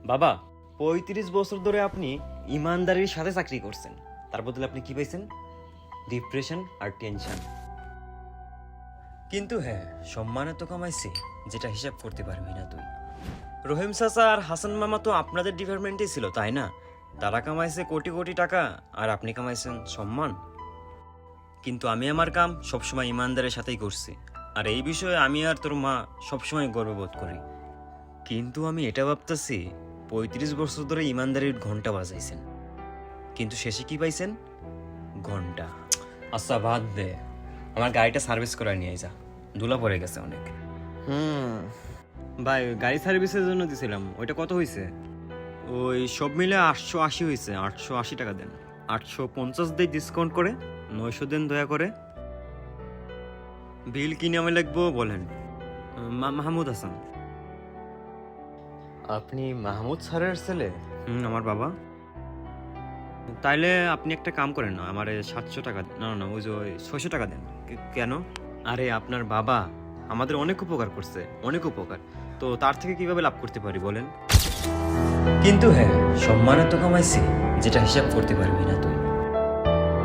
বাবা, ৩৫ বছর ধরে আপনি ইমানদারির সাথে চাকরি করছেন, তার বদলে আপনি কি পাইছেন? ডিপ্রেশন আর টেনশন। কিন্তু হ্যাঁ, সম্মানে তো কামাইছি, যেটা হিসাব করতে পারবি না তুই। রহিম চাচা আর হাসান মামা তো আপনাদের ডিপার্টমেন্টেই ছিল, তাই না? তারা কামাইছে কোটি কোটি টাকা, আর আপনি কামাইছেন সম্মান। কিন্তু আমি আমার কাম সবসময় ইমানদারের সাথেই করছি, আর এই বিষয়ে আমি আর তোর মা সবসময় গর্ববোধ করি। কিন্তু আমি এটা ভাবতেছি, ৩৫ বছর ধরে ইমানদারির ঘন্টা বাজাইছেন, কিন্তু শেষে কি পাইছেন? ঘন্টা। আচ্ছা বাদ দে, আমার গাড়িটা সার্ভিস করায় নিয়ে যা, ধুলা পড়ে গেছে অনেক। ভাই, গাড়ি সার্ভিসের জন্য দিছিলাম, ওইটা কত হয়েছে? ওই সব মিলে 880 হয়েছে। 880 টাকা দেন। 850 দিয়ে ডিসকাউন্ট করে 900 দেন দয়া করে। বিল কি নামে লিখবো বলেন? মাহমুদ হাসান। আপনি মাহমুদ স্যারের ছেলে? আমার বাবা। তাইলে আপনি একটা কাম করেন না, আমার 700 টাকা দেন। না না, ওই যে 600 টাকা দেন। কেন? আরে আপনার বাবা আমাদের অনেক উপকার করছে, অনেক উপকার, তো তার থেকে কিভাবে লাভ করতে পারি বলেন? কিন্তু হ্যাঁ, সম্মানে তো কামাইছি, যেটা হিসাব করতে পারবি না তুই।